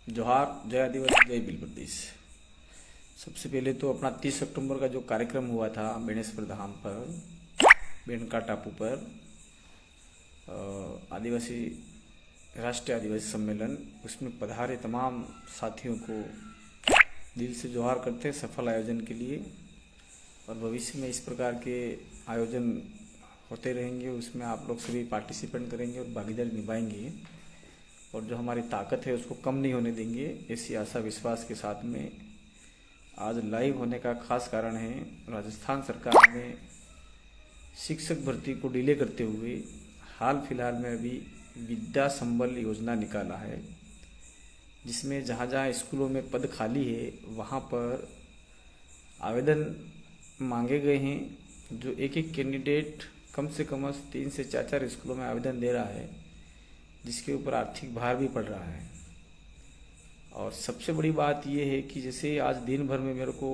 जोहार, जय आदिवासी, जय भील प्रदेश। सबसे पहले तो अपना 30 अक्टूबर का जो कार्यक्रम हुआ था बेणेश्वर धाम पर, बेणका टापू पर, आदिवासी राष्ट्रीय आदिवासी सम्मेलन, उसमें पधारे तमाम साथियों को दिल से जोहार करते हैं सफल आयोजन के लिए। और भविष्य में इस प्रकार के आयोजन होते रहेंगे, उसमें आप लोग सभी पार्टिसिपेंट करेंगे और भागीदारी निभाएंगे और जो हमारी ताकत है उसको कम नहीं होने देंगे, ऐसी आशा विश्वास के साथ में आज लाइव होने का खास कारण है राजस्थान सरकार ने शिक्षक भर्ती को डिले करते हुए हाल फिलहाल में अभी विद्या संबल योजना निकाला है, जिसमें जहाँ जहाँ स्कूलों में पद खाली है वहाँ पर आवेदन मांगे गए हैं। जो एक एक कैंडिडेट कम से कम 3 से 4 स्कूलों में आवेदन दे रहा है, जिसके ऊपर आर्थिक भार भी पड़ रहा है। और सबसे बड़ी बात यह है कि जैसे आज दिन भर में मेरे को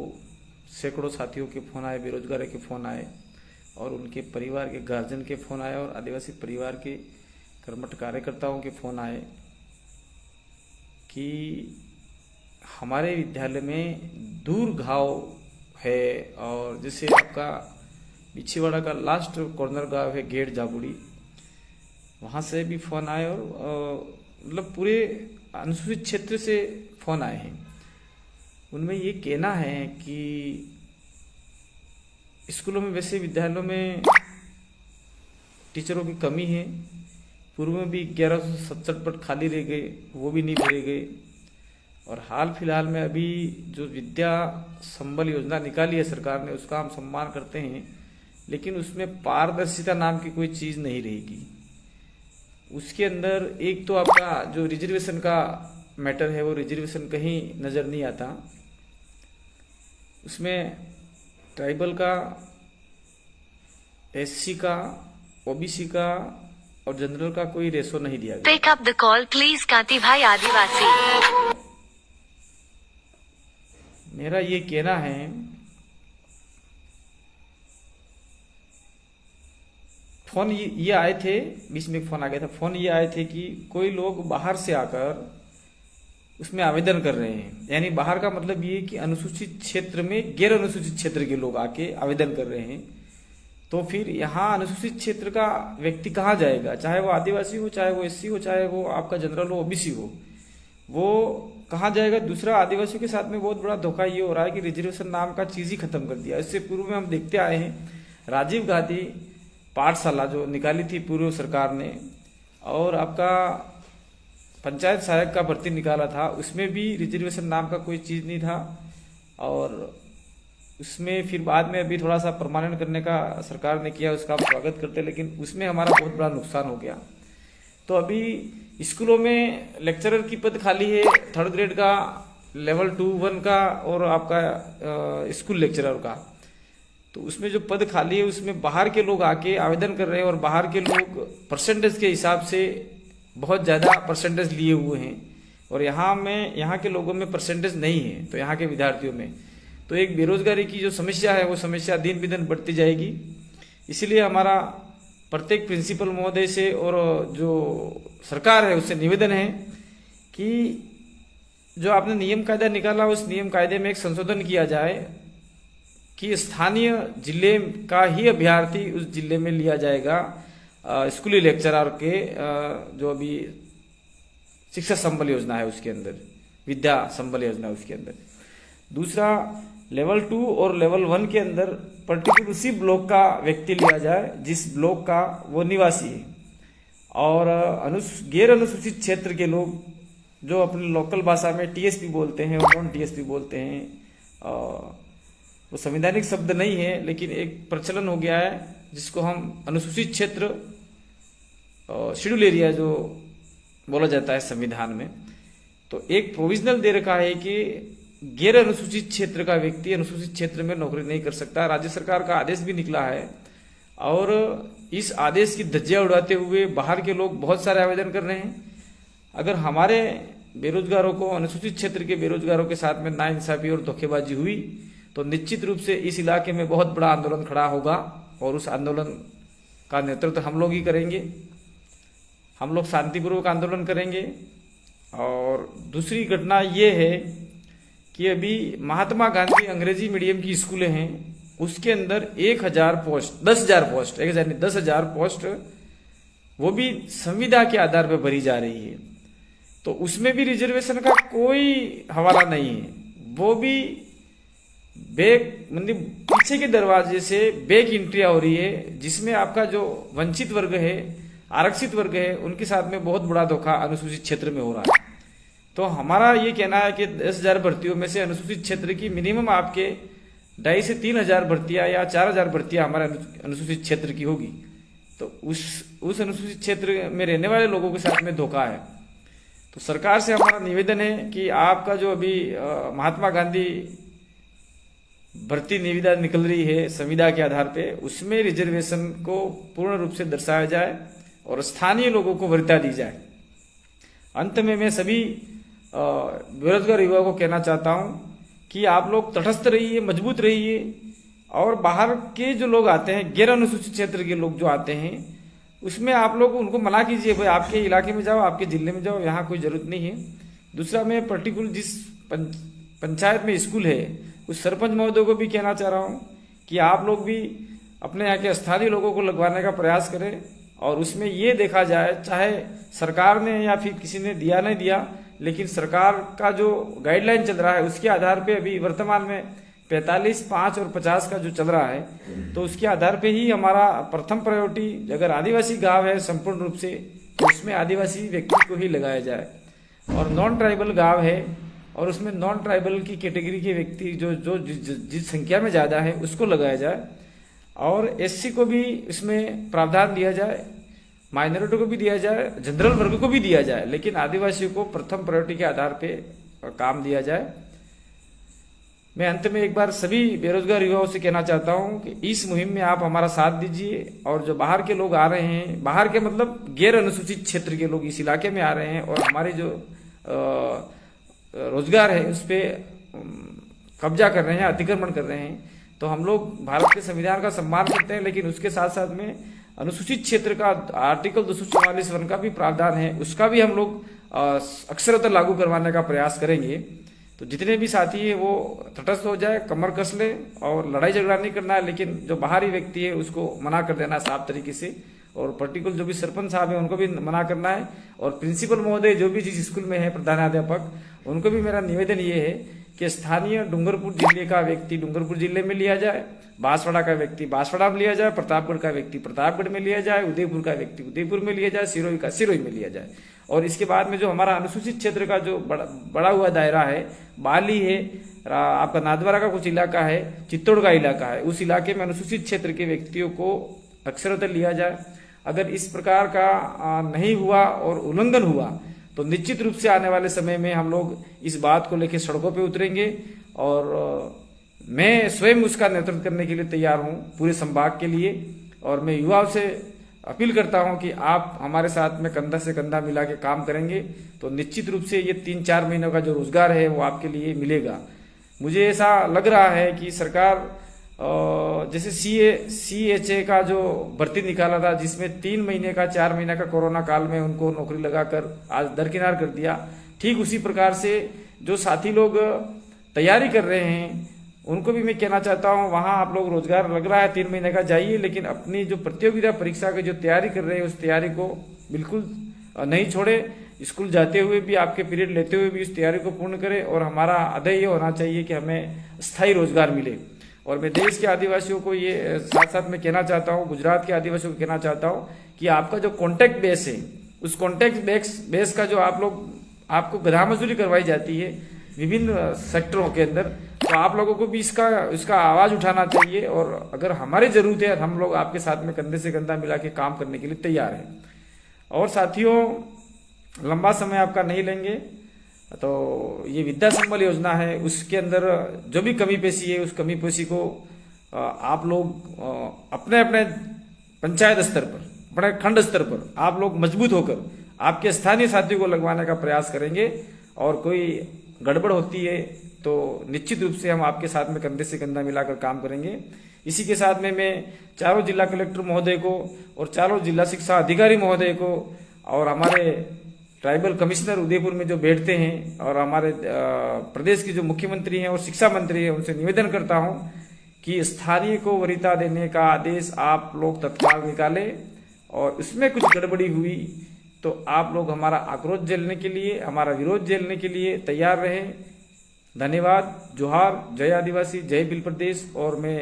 सैकड़ों साथियों के फ़ोन आए, बेरोजगारों के फ़ोन आए और उनके परिवार के गार्जियन के फ़ोन आए और आदिवासी परिवार के कर्मठ कार्यकर्ताओं के फ़ोन आए कि हमारे विद्यालय में दूर गाँव है और जैसे आपका बिछीवाड़ा का लास्ट कॉर्नर गांव है गेट जाबुड़ी, वहाँ से भी फ़ोन आए और मतलब पूरे अनुसूचित क्षेत्र से फ़ोन आए हैं। उनमें ये कहना है कि स्कूलों में, वैसे विद्यालयों में टीचरों की कमी है। पूर्व में भी 1167 पद खाली रह गए, वो भी नहीं भरे गए। और हाल फिलहाल में अभी जो विद्या संबल योजना निकाली है सरकार ने, उसका हम सम्मान करते हैं, लेकिन उसमें पारदर्शिता नाम की कोई चीज़ नहीं रहेगी। उसके अंदर एक तो आपका जो रिजर्वेशन का मैटर है, वो रिजर्वेशन कहीं नज़र नहीं आता। उसमें ट्राइबल का, एससी का, ओबीसी का और जनरल का कोई रेशो नहीं दिया गया। Pick up the call please Kanti भाई आदिवासी। मेरा ये कहना है फ़ोन ये आए थे, बीच में फ़ोन आ गया था, फ़ोन ये आए थे कि कोई लोग बाहर से आकर उसमें आवेदन कर रहे हैं। यानी बाहर का मतलब ये कि अनुसूचित क्षेत्र में गैर अनुसूचित क्षेत्र के लोग आके आवेदन कर रहे हैं। तो फिर यहाँ अनुसूचित क्षेत्र का व्यक्ति कहाँ जाएगा? चाहे वो आदिवासी हो, चाहे वो एससी हो, चाहे वो आपका जनरल हो, ओबीसी हो, वो कहाँ जाएगा? दूसरा, आदिवासियों के साथ में बहुत बड़ा धोखा ये हो रहा है कि रिजर्वेशन नाम का चीज़ ही खत्म कर दिया। इससे पूर्व में हम देखते आए हैं राजीव गांधी पाठशाला जो निकाली थी पूर्व सरकार ने, और आपका पंचायत सहायक का भर्ती निकाला था, उसमें भी रिजर्वेशन नाम का कोई चीज़ नहीं था। और उसमें फिर बाद में अभी थोड़ा सा परमानेंट करने का सरकार ने किया, उसका हम स्वागत करते, लेकिन उसमें हमारा बहुत बड़ा नुकसान हो गया। तो अभी स्कूलों में लेक्चरर की पद खाली है, 3rd ग्रेड का, लेवल 2-1 का और आपका स्कूल लेक्चरर का। तो उसमें जो पद खाली है उसमें बाहर के लोग आके आवेदन कर रहे हैं और बाहर के लोग परसेंटेज के हिसाब से बहुत ज़्यादा परसेंटेज लिए हुए हैं और यहाँ के लोगों में परसेंटेज नहीं है, तो यहाँ के विद्यार्थियों में तो एक बेरोजगारी की जो समस्या है वो समस्या दिन ब दिन बढ़ती जाएगी। इसीलिए हमारा प्रत्येक प्रिंसिपल महोदय से और जो सरकार है उससे निवेदन है कि जो आपने नियम कायदा निकाला उस नियम कायदे में एक संशोधन किया जाए कि स्थानीय जिले का ही अभ्यर्थी उस जिले में लिया जाएगा स्कूली लेक्चरर के जो अभी शिक्षा संबल योजना है उसके अंदर, विद्या संबल योजना उसके अंदर। दूसरा, लेवल 2 और लेवल 1 के अंदर पर्टिकुलर उसी ब्लॉक का व्यक्ति लिया जाए जिस ब्लॉक का वो निवासी है। और गैर अनुसूचित क्षेत्र के लोग जो अपने लोकल भाषा में टीएसपी बोलते हैं और नॉन टीएसपी बोलते हैं, वो संवैधानिक शब्द नहीं है लेकिन एक प्रचलन हो गया है जिसको हम अनुसूचित क्षेत्र, शेड्यूल एरिया जो बोला जाता है संविधान में, तो एक प्रोविजनल दे रखा है कि गैर अनुसूचित क्षेत्र का व्यक्ति अनुसूचित क्षेत्र में नौकरी नहीं कर सकता। राज्य सरकार का आदेश भी निकला है और इस आदेश की धज्जियां उड़ाते हुए बाहर के लोग बहुत सारे आवेदन कर रहे हैं। अगर हमारे बेरोजगारों को, अनुसूचित क्षेत्र के बेरोजगारों के साथ में नाइंसाफी और धोखेबाजी हुई तो निश्चित रूप से इस इलाके में बहुत बड़ा आंदोलन खड़ा होगा और उस आंदोलन का नेतृत्व हम लोग ही करेंगे। हम लोग शांतिपूर्वक आंदोलन करेंगे और दूसरी घटना ये है कि अभी महात्मा गांधी अंग्रेजी मीडियम की स्कूलें हैं, उसके अंदर 1000 पोस्ट 10,000 पोस्ट 10,000 पोस्ट वो भी संविदा के आधार पर भरी जा रही है। तो उसमें भी रिजर्वेशन का कोई हवाला नहीं है, वो भी बैक मतलब पीछे के दरवाजे से बैक एंट्रिया हो रही है, जिसमें आपका जो वंचित वर्ग है, आरक्षित वर्ग है, उनके साथ में बहुत बड़ा धोखा अनुसूचित क्षेत्र में हो रहा है। तो हमारा ये कहना है कि 10,000 भर्तियों में से अनुसूचित क्षेत्र की मिनिमम आपके 2,500 से 3,000 भर्तियां या 4,000 भर्तियां हमारे अनुसूचित क्षेत्र की होगी। तो उस अनुसूचित क्षेत्र में रहने वाले लोगों के साथ में धोखा है। तो सरकार से हमारा निवेदन है कि आपका जो अभी महात्मा गांधी भर्ती निविदा निकल रही है संविदा के आधार पे, उसमें रिजर्वेशन को पूर्ण रूप से दर्शाया जाए और स्थानीय लोगों को वरीयता दी जाए। अंत में मैं सभी बेरोजगार युवाओं को कहना चाहता हूं कि आप लोग तटस्थ रहिए, मजबूत रहिए, और बाहर के जो लोग आते हैं, गैर अनुसूचित क्षेत्र के लोग जो आते हैं, उसमें आप लोग उनको मना कीजिए, भाई आपके इलाके में जाओ, आपके जिले में जाओ, यहाँ कोई जरूरत नहीं है। दूसरा, मैं पर्टिकुलर जिस पंचायत में स्कूल है उस सरपंच महोदय को भी कहना चाह रहा हूँ कि आप लोग भी अपने यहाँ के स्थानीय लोगों को लगवाने का प्रयास करें, और उसमें ये देखा जाए, चाहे सरकार ने या फिर किसी ने दिया नहीं दिया, लेकिन सरकार का जो गाइडलाइन चल रहा है उसके आधार पे अभी वर्तमान में 45, 5 और 50 का जो चल रहा है, तो उसके आधार पे ही हमारा प्रथम प्रायोरिटी, अगर आदिवासी गांव है संपूर्ण रूप से, तो उसमें आदिवासी व्यक्ति को ही लगाया जाए, और नॉन ट्राइबल गांव है और उसमें नॉन ट्राइबल की कैटेगरी के व्यक्ति जो जिस संख्या में ज्यादा है उसको लगाया जाए, और एससी को भी इसमें प्रावधान दिया जाए, माइनॉरिटी को भी दिया जाए, जनरल वर्ग को भी दिया जाए, लेकिन आदिवासियों को प्रथम प्रायोरिटी के आधार पे काम दिया जाए। मैं अंत में एक बार सभी बेरोजगार युवाओं से कहना चाहता हूं कि इस मुहिम में आप हमारा साथ दीजिए, और जो बाहर के लोग आ रहे हैं, बाहर के मतलब गैर अनुसूचित क्षेत्र के लोग इस इलाके में आ रहे हैं और हमारे जो रोजगार है उस पर कब्जा कर रहे हैं, अतिक्रमण कर रहे हैं, तो हम लोग भारत के संविधान का सम्मान करते हैं, लेकिन उसके साथ साथ में अनुसूचित क्षेत्र का आर्टिकल 244 का भी प्रावधान है, उसका भी हम लोग अक्षरतः लागू करवाने का प्रयास करेंगे। तो जितने भी साथी हैं वो तटस्थ हो जाए, कमर कस ले, और लड़ाई झगड़ा नहीं करना है, लेकिन जो बाहरी व्यक्ति है उसको मना कर देना साफ तरीके से, और पर्टिकुलर जो भी सरपंच साहब है उनको भी मना करना है, और प्रिंसिपल महोदय जो भी जिस स्कूल में है प्रधानाध्यापक, उनको भी मेरा निवेदन ये है कि स्थानीय डूंगरपुर जिले का व्यक्ति डूंगरपुर जिले में लिया जाए, बांसवाड़ा का व्यक्ति बांसवाड़ा में लिया जाए, प्रतापगढ़ का व्यक्ति प्रतापगढ़ में लिया जाए, उदयपुर का व्यक्ति उदयपुर में लिया जाए, सिरोही का सिरोही में लिया जाए। और इसके बाद में जो हमारा अनुसूचित क्षेत्र का जो बड़ा हुआ दायरा है, बाली है, आपका नादवारा का कुछ इलाका है, चित्तौड़ का इलाका है, उस इलाके में अनुसूचित क्षेत्र के व्यक्तियों को अक्षरतः लिया जाए। अगर इस प्रकार का नहीं हुआ और उल्लंघन हुआ तो निश्चित रूप से आने वाले समय में हम लोग इस बात को लेकर सड़कों पे उतरेंगे, और मैं स्वयं उसका नेतृत्व करने के लिए तैयार हूं पूरे संभाग के लिए। और मैं युवाओं से अपील करता हूं कि आप हमारे साथ में कंधा से कंधा मिला के काम करेंगे तो निश्चित रूप से ये 3-4 महीनों का जो रोजगार है वो आपके लिए मिलेगा। मुझे ऐसा लग रहा है कि सरकार जैसे CHA का जो भर्ती निकाला था, जिसमें 3 महीने का 4 महीने का कोरोना काल में उनको नौकरी लगाकर आज दरकिनार कर दिया, ठीक उसी प्रकार से जो साथी लोग तैयारी कर रहे हैं उनको भी मैं कहना चाहता हूं, वहां आप लोग रोजगार लग रहा है 3 महीने का, जाइए, लेकिन अपनी जो प्रतियोगिता परीक्षा की जो तैयारी कर रहे हैं उस तैयारी को बिल्कुल नहीं छोड़े। स्कूल जाते हुए भी, आपके पीरियड लेते हुए भी उस तैयारी को पूर्ण करें, और हमारा आदय ये होना चाहिए कि हमें स्थायी रोजगार मिले। और मैं देश के आदिवासियों को ये साथ साथ में कहना चाहता हूँ, गुजरात के आदिवासियों को कहना चाहता हूँ कि आपका जो कॉन्टैक्ट बेस है, उस कॉन्टैक्ट बेस का जो आपको गधा मजदूरी करवाई जाती है विभिन्न सेक्टरों के अंदर, तो आप लोगों को भी इसका आवाज उठाना चाहिए, और अगर हमारी जरूरत है हम लोग आपके साथ में कंधे से कंधा मिला के काम करने के लिए तैयार हैं। और साथियों, लंबा समय आपका नहीं लेंगे, तो ये विद्या संबल योजना है, उसके अंदर जो भी कमी पेशी है उस कमी पेशी को आप लोग अपने अपने पंचायत स्तर पर, अपने खंड स्तर पर आप लोग मजबूत होकर आपके स्थानीय साथियों को लगवाने का प्रयास करेंगे, और कोई गड़बड़ होती है तो निश्चित रूप से हम आपके साथ में कंधे से कंधा मिलाकर काम करेंगे। इसी के साथ में मैं चारों जिला कलेक्टर महोदय को और चारों जिला शिक्षा अधिकारी महोदय को और हमारे ट्राइबल कमिश्नर उदयपुर में जो बैठते हैं और हमारे प्रदेश के जो मुख्यमंत्री हैं और शिक्षा मंत्री हैं, उनसे निवेदन करता हूं कि स्थानीय को वरीयता देने का आदेश आप लोग तत्काल निकालें, और उसमें कुछ गड़बड़ी हुई तो आप लोग हमारा आक्रोश झेलने के लिए, हमारा विरोध झेलने के लिए तैयार रहें। धन्यवाद। जोहार, जय आदिवासी, जय बिल प्रदेश। और मैं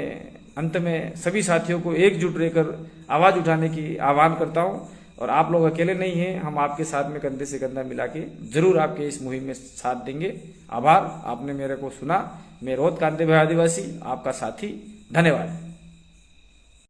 अंत में सभी साथियों को एकजुट रहकर आवाज उठाने की आह्वान करता हूं, और आप लोग अकेले नहीं हैं, हम आपके साथ में कंधे से कंधा मिला के जरूर आपके इस मुहिम में साथ देंगे। आभार, आपने मेरे को सुना। मैं रोहत कांते भाई आदिवासी, आपका साथी। धन्यवाद।